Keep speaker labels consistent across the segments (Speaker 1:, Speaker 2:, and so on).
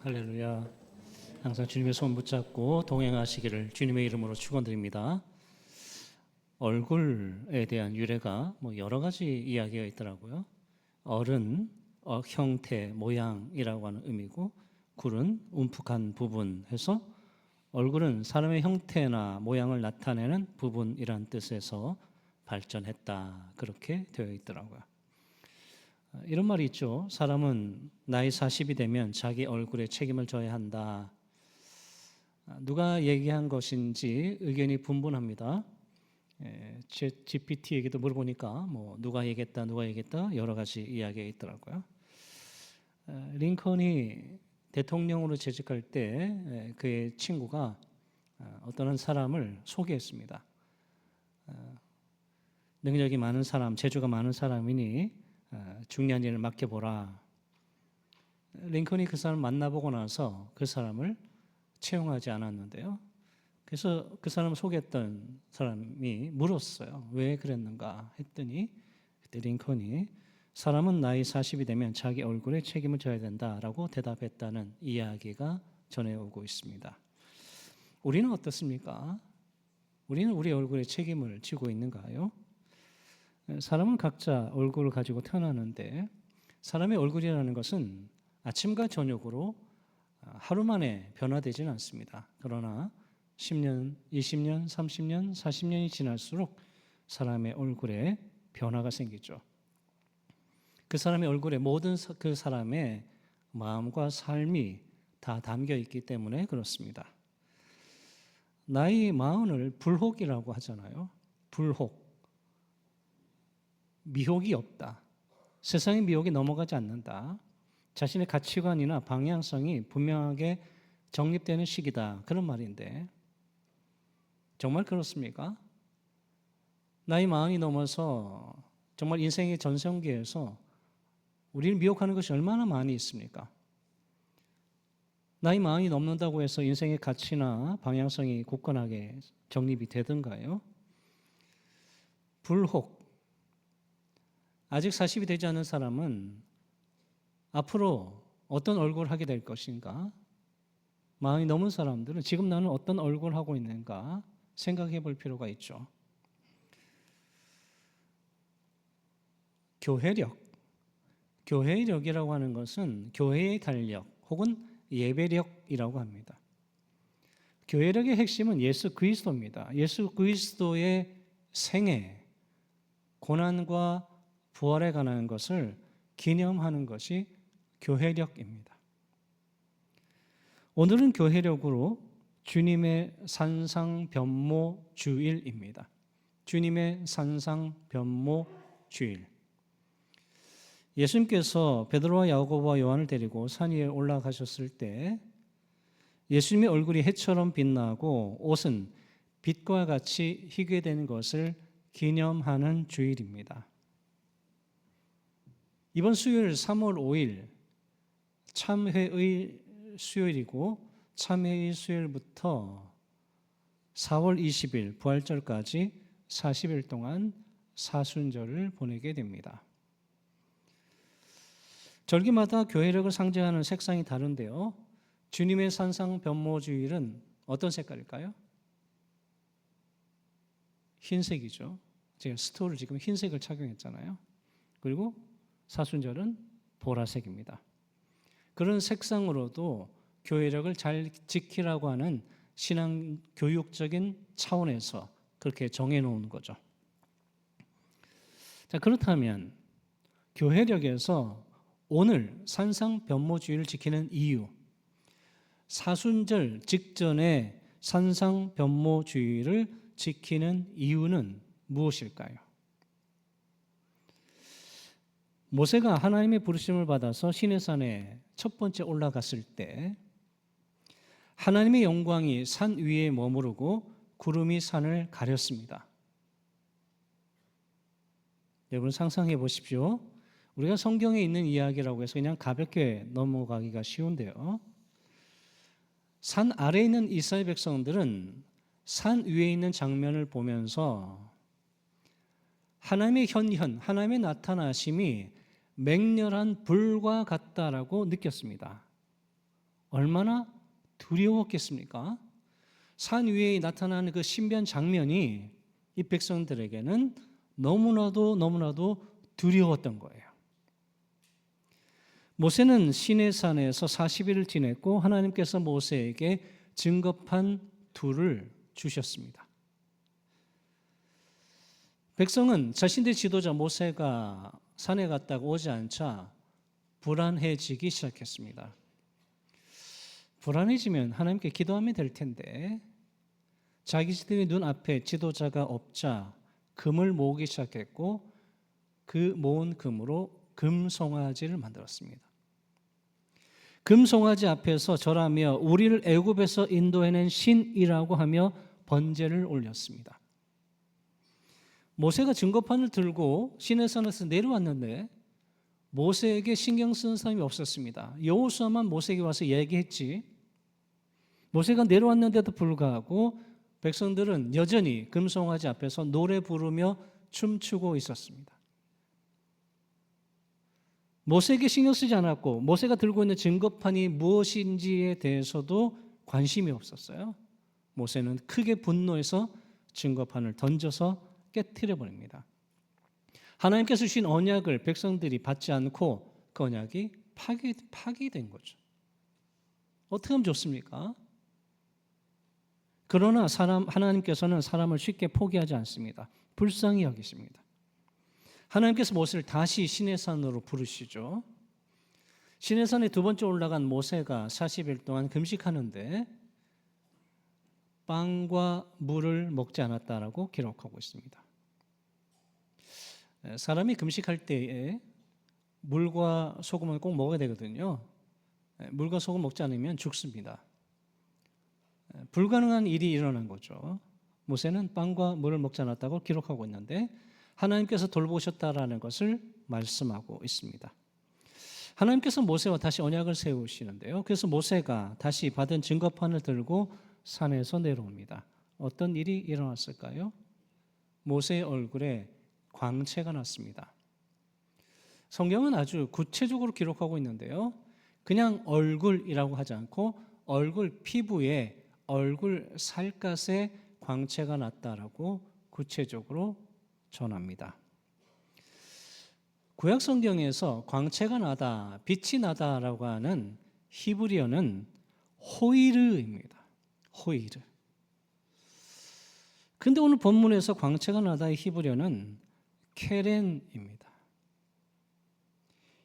Speaker 1: 할렐루야. 항상 주님의 손 붙잡고 동행하시기를 주님의 이름으로 축원드립니다. 얼굴에 대한 유래가 여러 가지 이야기가 있더라고요. 얼은 형태, 모양이라고 하는 의미고, 굴은 움푹한 부분 해서 얼굴은 사람의 형태나 모양을 나타내는 부분이란 뜻에서 발전했다, 그렇게 되어 있더라고요. 이런 말이 있죠. 사람은 나이 40이 되면 자기 얼굴에 책임을 져야 한다. 누가 얘기한 것인지 의견이 분분합니다. GPT에게도 물어보니까 누가 얘기했다 여러 가지 이야기가 있더라고요. 링컨이 대통령으로 재직할 때 그의 친구가 어떤 한 사람을 소개했습니다. 능력이 많은 사람, 재주가 많은 사람이니 중요한 일을 맡겨보라. 링컨이 그 사람을 만나보고 나서 그 사람을 채용하지 않았는데요. 그래서 그 사람을 소개했던 사람이 물었어요. 왜 그랬는가 했더니 그때 링컨이 사람은 나이 40이 되면 자기 얼굴에 책임을 져야 된다라고 대답했다는 이야기가 전해오고 있습니다. 우리는 어떻습니까? 우리는 우리 얼굴에 책임을 지고 있는가요? 사람은 각자 얼굴을 가지고 태어나는데 사람의 얼굴이라는 것은 아침과 저녁으로 하루 만에 변화되지는 않습니다. 그러나 10년, 20년, 30년, 40년이 지날수록 사람의 얼굴에 변화가 생기죠. 그 사람의 얼굴에 모든 그 사람의 마음과 삶이 다 담겨 있기 때문에 그렇습니다. 나이 40을 불혹이라고 하잖아요. 불혹. 미혹이 없다. 세상의 미혹에 넘어가지 않는다. 자신의 가치관이나 방향성이 분명하게 정립되는 시기다. 그런 말인데 정말 그렇습니까? 나이 40이 넘어서 정말 인생의 전성기에서 우리를 미혹하는 것이 얼마나 많이 있습니까? 나이 40이 넘는다고 해서 인생의 가치나 방향성이 굳건하게 정립이 되던가요? 불혹. 아직 40이 되지 않은 사람은 앞으로 어떤 얼굴을 하게 될 것인가? 40이 넘은 사람들은 지금 나는 어떤 얼굴을 하고 있는가 생각해 볼 필요가 있죠. 교회력. 교회력이라고 하는 것은 교회의 달력 혹은 예배력이라고 합니다. 교회력의 핵심은 예수 그리스도입니다. 예수 그리스도의 생애, 고난과 부활에 관한 것을 기념하는 것이 교회력입니다. 오늘은 교회력으로 주님의 산상변모 주일입니다. 주님의 산상변모 주일. 예수님께서 베드로와 야고보와 요한을 데리고 산 위에 올라가셨을 때 예수님의 얼굴이 해처럼 빛나고 옷은 빛과 같이 희게 된 것을 기념하는 주일입니다. 이번 수요일 3월 5일 참회의 수요일이고 참회의 수요일부터 4월 20일 부활절까지 40일 동안 사순절을 보내게 됩니다. 절기마다 교회력을 상징하는 색상이 다른데요. 주님의 산상변모주일은 어떤 색깔일까요? 흰색이죠. 제가 스토를 지금 흰색을 착용했잖아요. 그리고 사순절은 보라색입니다. 그런 색상으로도 교회력을 잘 지키라고 하는 신앙 교육적인 차원에서 그렇게 정해놓은 거죠. 자, 그렇다면 교회력에서 오늘 산상변모주의를 지키는 이유, 사순절 직전에 산상변모주의를 지키는 이유는 무엇일까요? 모세가 하나님의 부르심을 받아서 시내산에 첫 번째 올라갔을 때 하나님의 영광이 산 위에 머무르고 구름이 산을 가렸습니다. 여러분 상상해 보십시오. 우리가 성경에 있는 이야기라고 해서 그냥 가볍게 넘어가기가 쉬운데요. 산 아래에 있는 이스라엘 백성들은 산 위에 있는 장면을 보면서 하나님의 현현, 하나님의 나타나심이 맹렬한 불과 같다라고 느꼈습니다. 얼마나 두려웠겠습니까? 산 위에 나타나는 그 신비한 장면이 이 백성들에게는 너무나도 두려웠던 거예요. 모세는 시내산에서 40일을 지냈고 하나님께서 모세에게 증거판 둘을 주셨습니다. 백성은 자신들의 지도자 모세가 산에 갔다가 오지 않자 불안해지기 시작했습니다. 불안해지면 하나님께 기도하면 될 텐데 자기들의 눈앞에 지도자가 없자 금을 모으기 시작했고 그 모은 금으로 금송아지를 만들었습니다. 금송아지 앞에서 절하며 우리를 애굽에서 인도해낸 신이라고 하며 번제를 올렸습니다. 모세가 증거판을 들고 시내산에서 내려왔는데 모세에게 신경 쓰는 사람이 없었습니다. 여호수아만 모세에게 와서 얘기했지. 모세가 내려왔는데도 불구하고 백성들은 여전히 금송아지 앞에서 노래 부르며 춤추고 있었습니다. 모세에게 신경 쓰지 않았고 모세가 들고 있는 증거판이 무엇인지에 대해서도 관심이 없었어요. 모세는 크게 분노해서 증거판을 던져서 깨트려 버립니다. 하나님께서 주신 언약을 백성들이 받지 않고 그 언약이 파기된 거죠. 어떻게 하면 좋습니까? 그러나 하나님께서는 사람을 쉽게 포기하지 않습니다. 불쌍히 여기십니다. 하나님께서 모세를 다시 시내산으로 부르시죠. 시내산에 두 번째 올라간 모세가 40일 동안 금식하는데 빵과 물을 먹지 않았다라고 기록하고 있습니다. 사람이 금식할 때에 물과 소금을 꼭 먹어야 되거든요. 물과 소금 먹지 않으면 죽습니다. 불가능한 일이 일어난 거죠. 모세는 빵과 물을 먹지 않았다고 기록하고 있는데 하나님께서 돌보셨다라는 것을 말씀하고 있습니다. 하나님께서 모세와 다시 언약을 세우시는데요. 그래서 모세가 다시 받은 증거판을 들고 산에서 내려옵니다. 어떤 일이 일어났을까요? 모세의 얼굴에 광채가 났습니다. 성경은 아주 구체적으로 기록하고 있는데요. 그냥 얼굴이라고 하지 않고 얼굴 피부에 얼굴 살갗에 광채가 났다라고 구체적으로 전합니다. 구약 성경에서 광채가 나다, 빛이 나다라고 하는 히브리어는 호이르입니다. 호이르. 근데 오늘 본문에서 광채가 나다의 히브리어는 케렌입니다.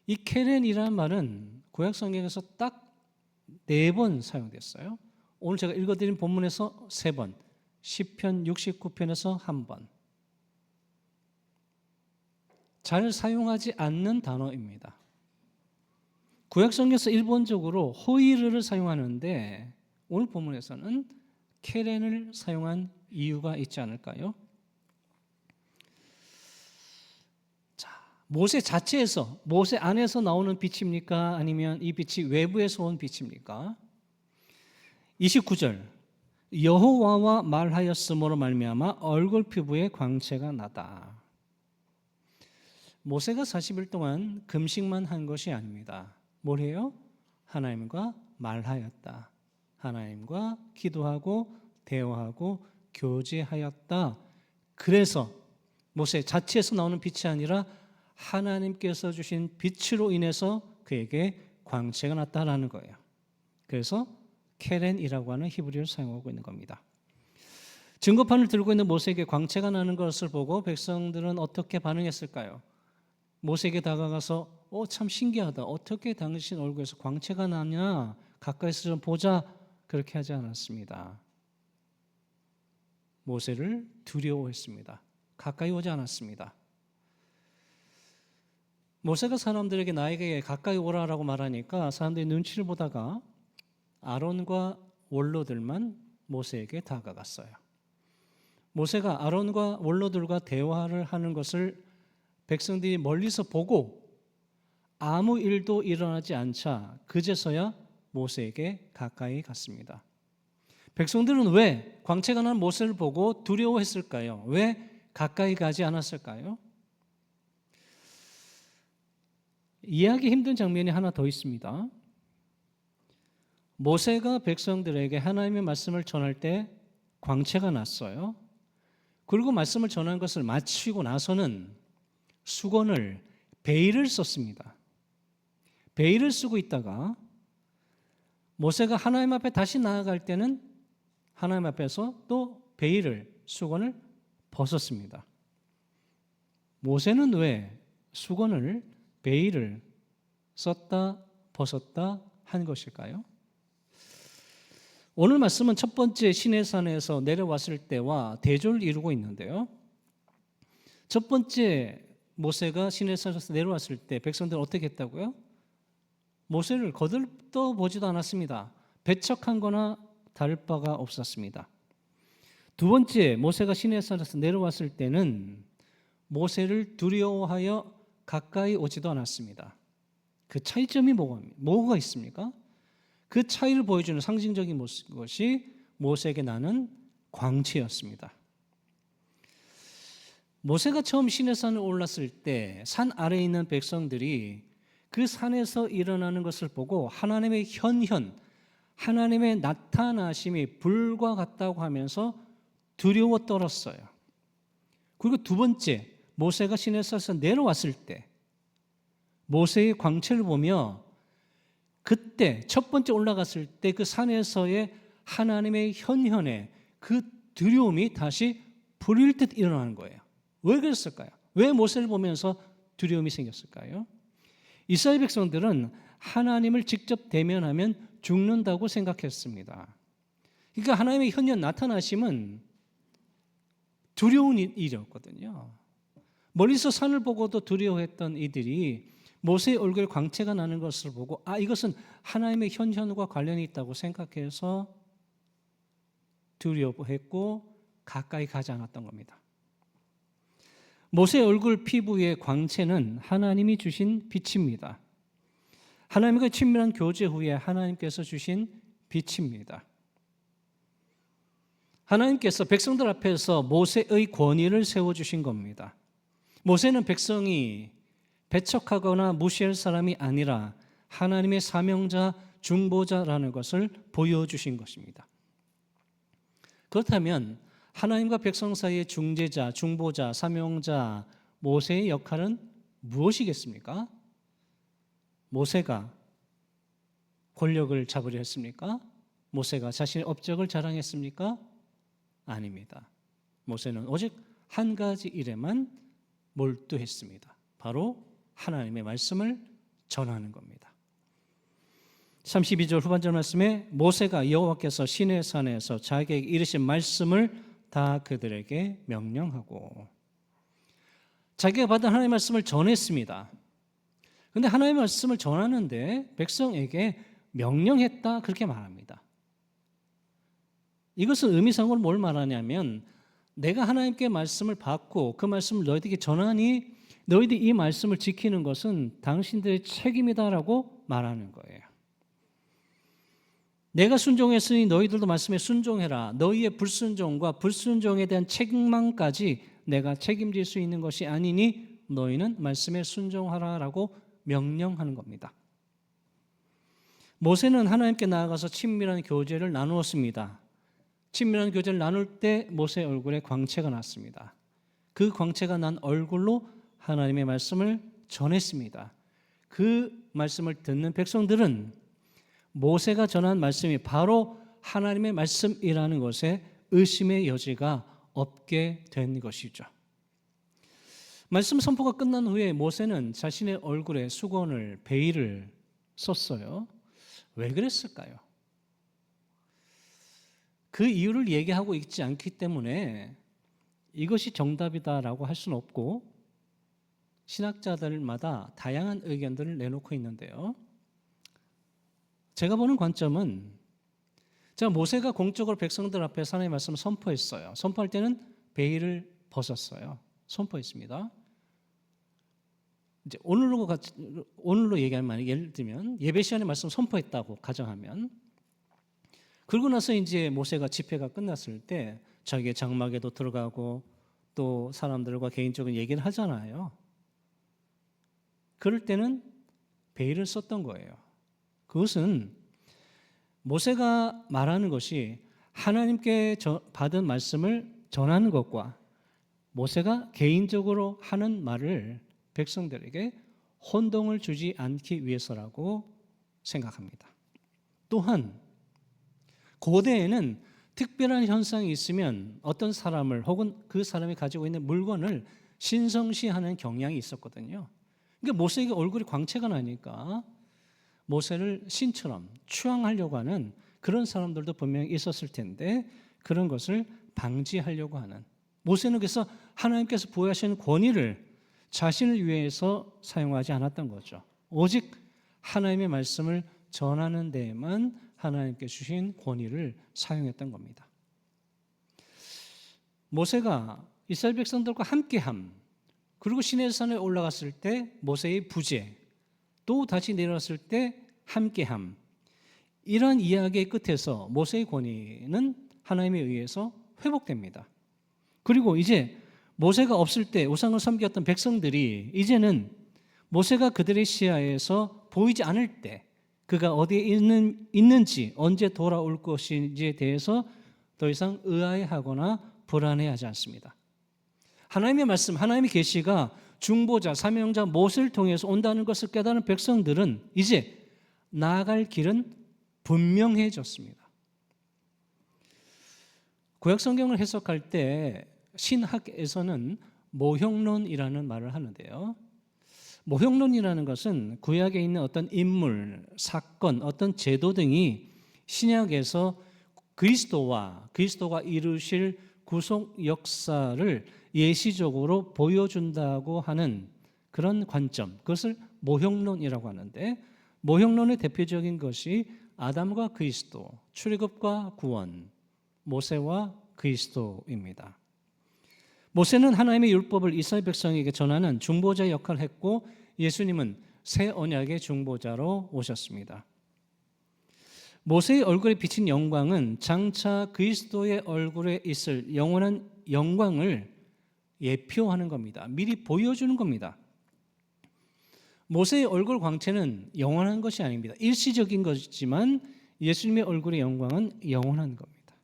Speaker 1: 이 케렌이라는 말은 구약 성경에서 딱 4번 사용됐어요. 오늘 제가 읽어드린 본문에서 3번, 시편 69편에서 1번. 잘 사용하지 않는 단어입니다. 구약 성경에서 일본적으로 호이르를 사용하는데 오늘 본문에서는 케렌을 사용한 이유가 있지 않을까요? 자, 모세 자체에서, 모세 안에서 나오는 빛입니까? 아니면 이 빛이 외부에서 온 빛입니까? 29절, 여호와와 말하였으므로 말미암아 얼굴 피부에 광채가 나다. 모세가 40일 동안 금식만 한 것이 아닙니다. 뭘 해요? 하나님과 말하였다. 하나님과 기도하고 대화하고 교제하였다. 그래서 모세 자체에서 나오는 빛이 아니라 하나님께서 주신 빛으로 인해서 그에게 광채가 났다라는 거예요. 그래서 케렌이라고 하는 히브리어를 사용하고 있는 겁니다. 증거판을 들고 있는 모세에게 광채가 나는 것을 보고 백성들은 어떻게 반응했을까요? 모세에게 다가가서 참 신기하다. 어떻게 당신 얼굴에서 광채가 나냐? 가까이서 좀 보자. 그렇게 하지 않았습니다. 모세를 두려워했습니다. 가까이 오지 않았습니다. 모세가 사람들에게 나에게 가까이 오라라고 말하니까 사람들이 눈치를 보다가 아론과 원로들만 모세에게 다가갔어요. 모세가 아론과 원로들과 대화를 하는 것을 백성들이 멀리서 보고 아무 일도 일어나지 않자 그제서야 모세에게 가까이 갔습니다. 백성들은 왜 광채가 난 모세를 보고 두려워했을까요? 왜 가까이 가지 않았을까요? 이해하기 힘든 장면이 하나 더 있습니다. 모세가 백성들에게 하나님의 말씀을 전할 때 광채가 났어요. 그리고 말씀을 전한 것을 마치고 나서는 수건을, 베일을 썼습니다. 베일을 쓰고 있다가 모세가 하나님 앞에 다시 나아갈 때는 하나님 앞에서 또 베일을, 수건을 벗었습니다. 모세는 왜 수건을, 베일을 썼다 벗었다 한 것일까요? 오늘 말씀은 첫 번째 시내산에서 내려왔을 때와 대조를 이루고 있는데요. 첫 번째 모세가 시내산에서 내려왔을 때 백성들은 어떻게 했다고요? 모세를 거들떠보지도 않았습니다. 배척한 거나 다를 바가 없었습니다. 두 번째 모세가 시내산에서 내려왔을 때는 모세를 두려워하여 가까이 오지도 않았습니다. 그 차이점이 뭐가 있습니까? 그 차이를 보여주는 상징적인 것이 모세에게 나는 광채였습니다. 모세가 처음 시내산을 올랐을 때 산 아래에 있는 백성들이 그 산에서 일어나는 것을 보고 하나님의 현현, 하나님의 나타나심이 불과 같다고 하면서 두려워 떨었어요. 그리고 두 번째, 모세가 시내산에서 내려왔을 때 모세의 광채를 보며 그때 첫 번째 올라갔을 때 그 산에서의 하나님의 현현에 그 두려움이 다시 불일 듯 일어나는 거예요. 왜 그랬을까요? 왜 모세를 보면서 두려움이 생겼을까요? 이스라엘 백성들은 하나님을 직접 대면하면 죽는다고 생각했습니다. 그러니까 하나님의 현현 나타나심은 두려운 일이었거든요. 멀리서 산을 보고도 두려워했던 이들이 모세의 얼굴에 광채가 나는 것을 보고 이것은 하나님의 현현과 관련이 있다고 생각해서 두려워했고 가까이 가지 않았던 겁니다. 모세의 얼굴 피부의 광채는 하나님이 주신 빛입니다. 하나님과 친밀한 교제 후에 하나님께서 주신 빛입니다. 하나님께서 백성들 앞에서 모세의 권위를 세워주신 겁니다. 모세는 백성이 배척하거나 무시할 사람이 아니라 하나님의 사명자, 중보자라는 것을 보여주신 것입니다. 그렇다면 하나님과 백성 사이의 중재자, 중보자, 사명자 모세의 역할은 무엇이겠습니까? 모세가 권력을 잡으려 했습니까? 모세가 자신의 업적을 자랑했습니까? 아닙니다. 모세는 오직 한 가지 일에만 몰두했습니다. 바로 하나님의 말씀을 전하는 겁니다. 32절 후반절 말씀에 모세가 여호와께서 시내산에서 자기에게 이르신 말씀을 다 그들에게 명령하고, 자기가 받은 하나님의 말씀을 전했습니다. 그런데 하나님의 말씀을 전하는데 백성에게 명령했다 그렇게 말합니다. 이것은 의미상으로 뭘 말하냐면 내가 하나님께 말씀을 받고 그 말씀을 너희들에게 전하니 너희들이 이 말씀을 지키는 것은 당신들의 책임이다라고 말하는 거예요. 내가 순종했으니 너희들도 말씀에 순종해라. 너희의 불순종과 불순종에 대한 책망까지 내가 책임질 수 있는 것이 아니니 너희는 말씀에 순종하라라고 명령하는 겁니다. 모세는 하나님께 나아가서 친밀한 교제를 나누었습니다. 친밀한 교제를 나눌 때 모세의 얼굴에 광채가 났습니다. 그 광채가 난 얼굴로 하나님의 말씀을 전했습니다. 그 말씀을 듣는 백성들은 모세가 전한 말씀이 바로 하나님의 말씀이라는 것에 의심의 여지가 없게 된 것이죠. 말씀 선포가 끝난 후에 모세는 자신의 얼굴에 수건을, 베일을 썼어요. 왜 그랬을까요? 그 이유를 얘기하고 있지 않기 때문에 이것이 정답이다라고 할 수는 없고 신학자들마다 다양한 의견들을 내놓고 있는데요. 제가 보는 관점은 모세가 공적으로 백성들 앞에서 하나님의 말씀을 선포했어요. 선포할 때는 베일을 벗었어요. 선포했습니다. 이제 오늘로 얘기하면 예를 들면 예배 시간에 말씀 선포했다고 가정하면, 그러고 나서 이제 모세가 집회가 끝났을 때 자기의 장막에도 들어가고 또 사람들과 개인적인 얘기를 하잖아요. 그럴 때는 베일을 썼던 거예요. 그것은 모세가 말하는 것이 하나님께 받은 말씀을 전하는 것과 모세가 개인적으로 하는 말을 백성들에게 혼동을 주지 않기 위해서라고 생각합니다. 또한 고대에는 특별한 현상이 있으면 어떤 사람을 혹은 그 사람이 가지고 있는 물건을 신성시하는 경향이 있었거든요. 그러니까 모세에게 얼굴이 광채가 나니까 모세를 신처럼 추앙하려고 하는 그런 사람들도 분명히 있었을 텐데 그런 것을 방지하려고 하는, 모세는 그래서 하나님께서 부여하신 권위를 자신을 위해서 사용하지 않았던 거죠. 오직 하나님의 말씀을 전하는 데에만 하나님께 주신 권위를 사용했던 겁니다. 모세가 이스라엘 백성들과 함께함, 그리고 시내산에 올라갔을 때 모세의 부재, 또 다시 내려왔을 때 함께함, 이런 이야기의 끝에서 모세의 권위는 하나님에 의해서 회복됩니다. 그리고 이제 모세가 없을 때 우상을 섬겼던 백성들이 이제는 모세가 그들의 시야에서 보이지 않을 때 그가 어디에 있는지 언제 돌아올 것인지에 대해서 더 이상 의아해하거나 불안해하지 않습니다. 하나님의 말씀, 하나님의 계시가 중보자, 사명자 모세를 통해서 온다는 것을 깨달은 백성들은 이제 나아갈 길은 분명해졌습니다. 구약 성경을 해석할 때 신학에서는 모형론이라는 말을 하는데요. 모형론이라는 것은 구약에 있는 어떤 인물, 사건, 어떤 제도 등이 신약에서 그리스도가 이루실 구속 역사를 예시적으로 보여준다고 하는 그런 관점, 그것을 모형론이라고 하는데, 모형론의 대표적인 것이 아담과 그리스도, 출애굽과 구원, 모세와 그리스도입니다. 모세는 하나님의 율법을 이스라엘 백성에게 전하는 중보자의 역할을 했고, 예수님은 새 언약의 중보자로 오셨습니다. 모세의 얼굴에 비친 영광은 장차 그리스도의 얼굴에 있을 영원한 영광을 예표하는 겁니다. 미리 보여주는 겁니다. 모세의 얼굴 광채는 영원한 것이 아닙니다. 일시적인 것이지만 예수님의 얼굴의 영광은 영원한 겁니다.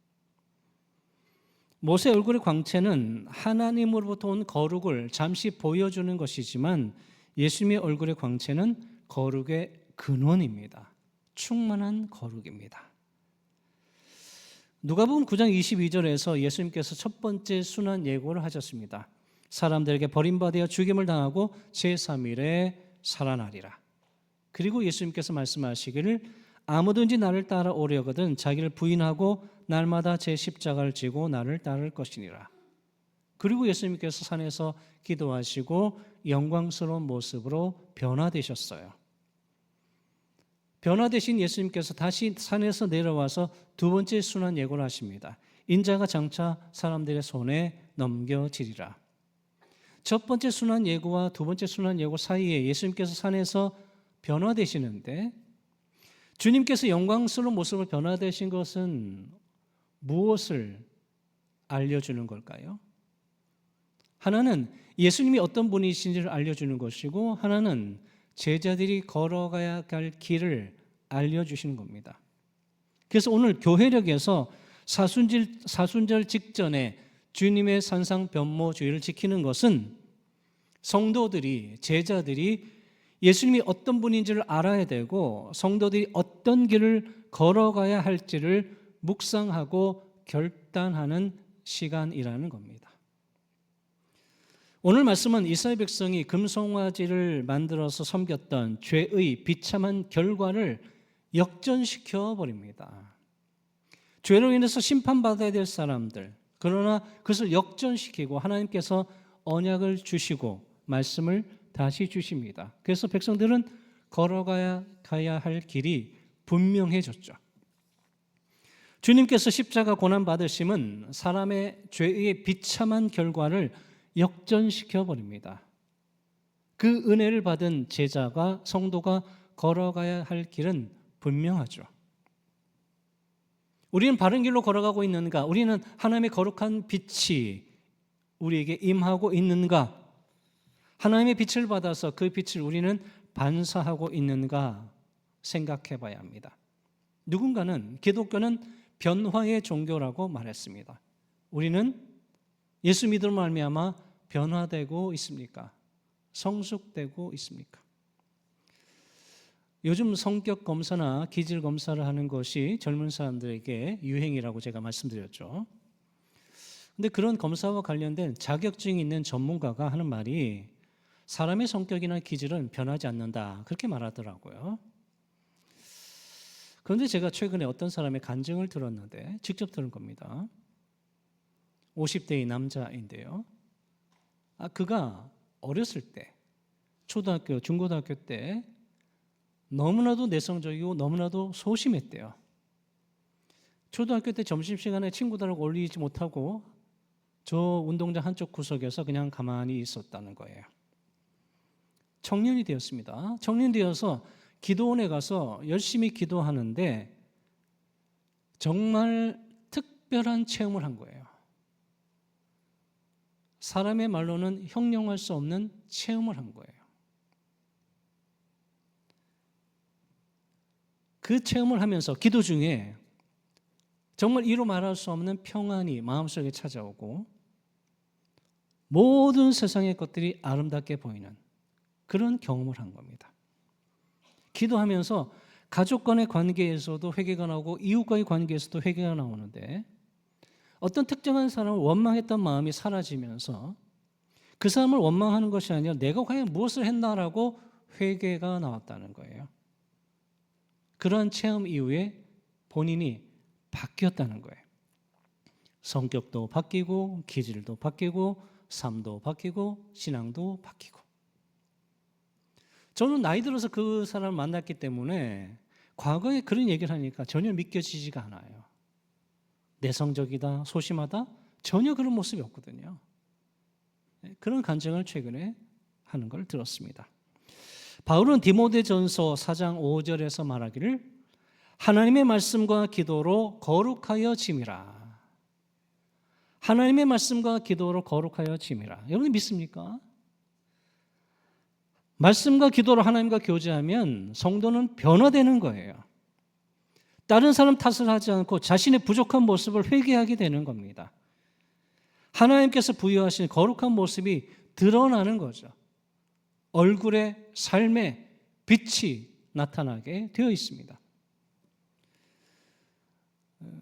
Speaker 1: 모세의 얼굴의 광채는 하나님으로부터 온 거룩을 잠시 보여주는 것이지만 예수님의 얼굴의 광채는 거룩의 근원입니다. 충만한 거룩입니다. 누가복음 9장 22절에서 예수님께서 첫 번째 순환 예고를 하셨습니다. 사람들에게 버림받아 죽임을 당하고 제3일에 살아나리라. 그리고 예수님께서 말씀하시기를 아무든지 나를 따라오려거든 자기를 부인하고 날마다 제 십자가를 지고 나를 따를 것이니라. 그리고 예수님께서 산에서 기도하시고 영광스러운 모습으로 변화되셨어요. 변화되신 예수님께서 다시 산에서 내려와서 두 번째 순환 예고를 하십니다. 인자가 장차 사람들의 손에 넘겨지리라. 첫 번째 순환 예고와 두 번째 순환 예고 사이에 예수님께서 산에서 변화되시는데, 주님께서 영광스러운 모습으로 변화되신 것은 무엇을 알려주는 걸까요? 하나는 예수님이 어떤 분이신지를 알려주는 것이고, 하나는 제자들이 걸어가야 할 길을 알려주시는 겁니다. 그래서 오늘 교회력에서 사순절 직전에 주님의 산상변모주의를 지키는 것은 성도들이, 제자들이 예수님이 어떤 분인지를 알아야 되고 성도들이 어떤 길을 걸어가야 할지를 묵상하고 결단하는 시간이라는 겁니다. 오늘 말씀은 이스라엘 백성이 금송아지를 만들어서 섬겼던 죄의 비참한 결과를 역전시켜 버립니다. 죄로 인해서 심판받아야 될 사람들, 그러나 그것을 역전시키고 하나님께서 언약을 주시고 말씀을 다시 주십니다. 그래서 백성들은 걸어가야 할 길이 분명해졌죠. 주님께서 십자가 고난 받으심은 사람의 죄의 비참한 결과를 역전시켜 버립니다. 그 은혜를 받은 제자가, 성도가 걸어가야 할 길은 분명하죠. 우리는 바른 길로 걸어가고 있는가? 우리는 하나님의 거룩한 빛이 우리에게 임하고 있는가? 하나님의 빛을 받아서 그 빛을 우리는 반사하고 있는가 생각해 봐야 합니다. 누군가는 기독교는 변화의 종교라고 말했습니다. 우리는 예수 믿음으로 말미암아 변화되고 있습니까? 성숙되고 있습니까? 요즘 성격 검사나 기질 검사를 하는 것이 젊은 사람들에게 유행이라고 제가 말씀드렸죠. 근데 그런 검사와 관련된 자격증이 있는 전문가가 하는 말이 사람의 성격이나 기질은 변하지 않는다, 그렇게 말하더라고요. 그런데 제가 최근에 어떤 사람의 간증을 들었는데, 직접 들은 겁니다. 50대의 남자인데요. 그가 어렸을 때, 초등학교, 중고등학교 때 너무나도 내성적이고 너무나도 소심했대요. 초등학교 때 점심시간에 친구들하고 어울리지 못하고 저 운동장 한쪽 구석에서 그냥 가만히 있었다는 거예요. 청년이 되었습니다. 청년이 되어서 기도원에 가서 열심히 기도하는데 정말 특별한 체험을 한 거예요. 사람의 말로는 형용할 수 없는 체험을 한 거예요. 그 체험을 하면서 기도 중에 정말 이루 말할 수 없는 평안이 마음속에 찾아오고 모든 세상의 것들이 아름답게 보이는 그런 경험을 한 겁니다. 기도하면서 가족 간의 관계에서도 회개가 나오고 이웃과의 관계에서도 회개가 나오는데 어떤 특정한 사람을 원망했던 마음이 사라지면서 그 사람을 원망하는 것이 아니라 내가 과연 무엇을 했나라고 회개가 나왔다는 거예요. 그러한 체험 이후에 본인이 바뀌었다는 거예요. 성격도 바뀌고 기질도 바뀌고 삶도 바뀌고 신앙도 바뀌고. 저는 나이 들어서 그 사람을 만났기 때문에 과거에 그런 얘기를 하니까 전혀 믿겨지지가 않아요. 내성적이다, 소심하다, 전혀 그런 모습이 없거든요. 그런 간증을 최근에 하는 걸 들었습니다. 바울은 디모데전서 4장 5절에서 말하기를 하나님의 말씀과 기도로 거룩하여 짐이라. 하나님의 말씀과 기도로 거룩하여 짐이라. 여러분 믿습니까? 말씀과 기도로 하나님과 교제하면 성도는 변화되는 거예요. 다른 사람 탓을 하지 않고 자신의 부족한 모습을 회개하게 되는 겁니다. 하나님께서 부여하신 거룩한 모습이 드러나는 거죠. 얼굴에 삶의 빛이 나타나게 되어 있습니다.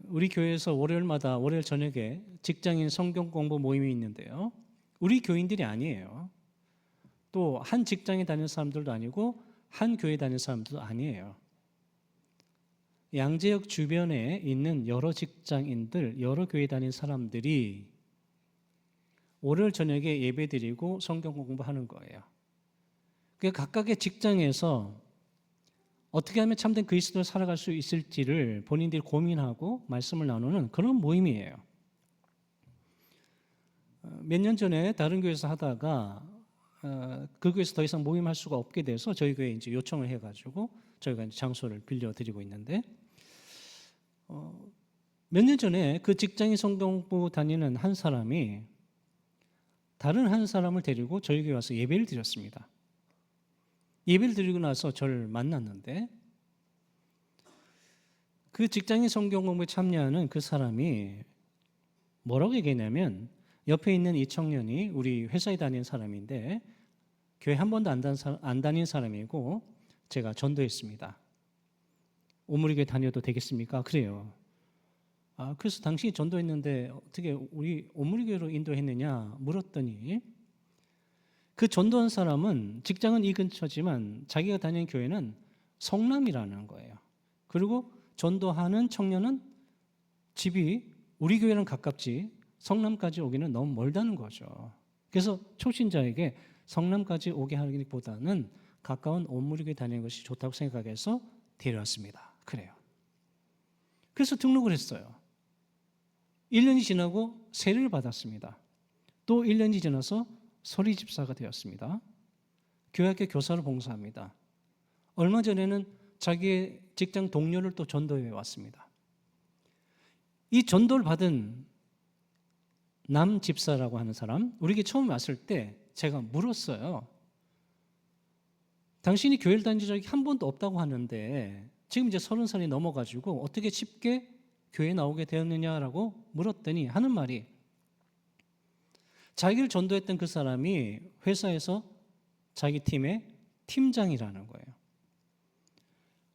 Speaker 1: 우리 교회에서 월요일마다 월요일 저녁에 직장인 성경 공부 모임이 있는데요. 우리 교인들이 아니에요. 또 한 직장에 다니는 사람들도 아니고 한 교회 다니는 사람들도 아니에요. 양재역 주변에 있는 여러 직장인들, 여러 교회 다니는 사람들이 월요일 저녁에 예배드리고 성경 공부하는 거예요. 그러니까 각각의 직장에서 어떻게 하면 참된 그리스도를 살아갈 수 있을지를 본인들이 고민하고 말씀을 나누는 그런 모임이에요. 몇 년 전에 다른 교회에서 하다가 그 교회에서 더 이상 모임할 수가 없게 돼서 저희 교회에 이제 요청을 해가지고 저희가 이제 장소를 빌려드리고 있는데 몇 년 전에 그 직장인 성경부 다니는 한 사람이 다른 한 사람을 데리고 저희 교회 와서 예배를 드렸습니다. 예배를 드리고 나서 저를 만났는데 그 직장인 성경 공부에 참여하는 그 사람이 뭐라고 얘기했냐면 옆에 있는 이 청년이 우리 회사에 다니는 사람인데 교회 한 번도 안 다닌 사람이고 제가 전도했습니다. 오므리교회 다녀도 되겠습니까? 그래요. 그래서 당신이 전도했는데 어떻게 우리 오므리교회로 인도했느냐 물었더니 그 전도한 사람은 직장은 이 근처지만 자기가 다니는 교회는 성남이라는 거예요. 그리고 전도하는 청년은 집이 우리 교회랑 가깝지 성남까지 오기는 너무 멀다는 거죠. 그래서 초신자에게 성남까지 오게 하기보다는 가까운 오므리교회 다니는 것이 좋다고 생각해서 데려왔습니다. 그래요. 그래서 등록을 했어요. 1년이 지나고 세례를 받았습니다. 또 1년이 지나서 서리 집사가 되었습니다. 교회학교 교사로 봉사합니다. 얼마 전에는 자기의 직장 동료를 또 전도해 왔습니다. 이 전도를 받은 남 집사라고 하는 사람, 우리에게 처음 왔을 때 제가 물었어요. 당신이 교회를 다닌 적이 한 번도 없다고 하는데 지금 이제 30살이 넘어가지고 어떻게 쉽게 교회에 나오게 되었느냐라고 물었더니 하는 말이, 자기를 전도했던 그 사람이 회사에서 자기 팀의 팀장이라는 거예요.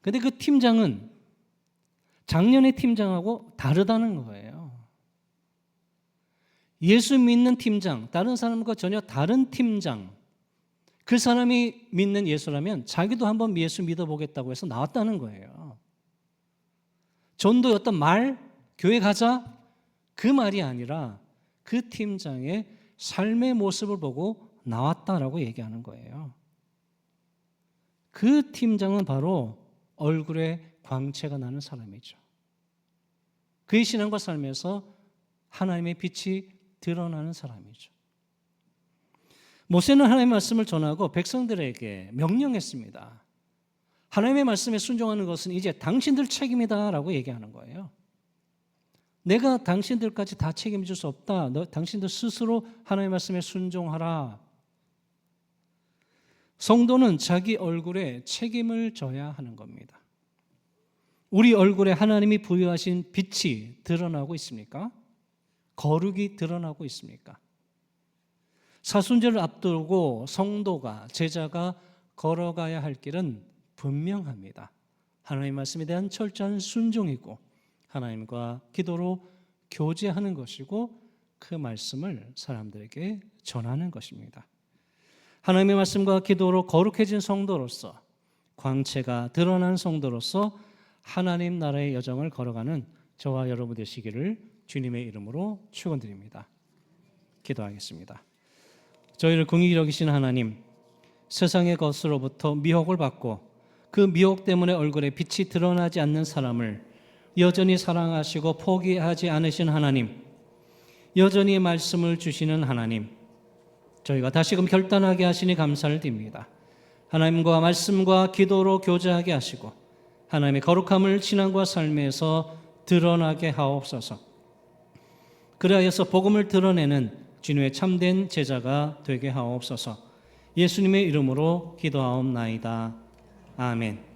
Speaker 1: 근데 그 팀장은 작년의 팀장하고 다르다는 거예요. 예수 믿는 팀장, 다른 사람과 전혀 다른 팀장, 그 사람이 믿는 예수라면 자기도 한번 예수 믿어보겠다고 해서 나왔다는 거예요. 전도의 어떤 말, 교회 가자, 그 말이 아니라 그 팀장의 삶의 모습을 보고 나왔다라고 얘기하는 거예요. 그 팀장은 바로 얼굴에 광채가 나는 사람이죠. 그의 신앙과 삶에서 하나님의 빛이 드러나는 사람이죠. 모세는 하나님의 말씀을 전하고 백성들에게 명령했습니다. 하나님의 말씀에 순종하는 것은 이제 당신들 책임이다라고 얘기하는 거예요. 내가 당신들까지 다 책임질 수 없다. 당신들 스스로 하나님의 말씀에 순종하라. 성도는 자기 얼굴에 책임을 져야 하는 겁니다. 우리 얼굴에 하나님이 부여하신 빛이 드러나고 있습니까? 거룩이 드러나고 있습니까? 사순절을 앞두고 성도가, 제자가 걸어가야 할 길은 분명합니다. 하나님의 말씀에 대한 철저한 순종이고 하나님과 기도로 교제하는 것이고 그 말씀을 사람들에게 전하는 것입니다. 하나님의 말씀과 기도로 거룩해진 성도로서, 광채가 드러난 성도로서 하나님 나라의 여정을 걸어가는 저와 여러분 되시기를 주님의 이름으로 축원드립니다. 기도하겠습니다. 저희를 긍휼히 여기신 하나님, 세상의 것으로부터 미혹을 받고 그 미혹 때문에 얼굴에 빛이 드러나지 않는 사람을 여전히 사랑하시고 포기하지 않으신 하나님, 여전히 말씀을 주시는 하나님, 저희가 다시금 결단하게 하시니 감사를 드립니다. 하나님과 말씀과 기도로 교제하게 하시고 하나님의 거룩함을 신앙과 삶에서 드러나게 하옵소서. 그리하여서 복음을 드러내는 주님의 참된 제자가 되게 하옵소서. 예수님의 이름으로 기도하옵나이다. 아멘.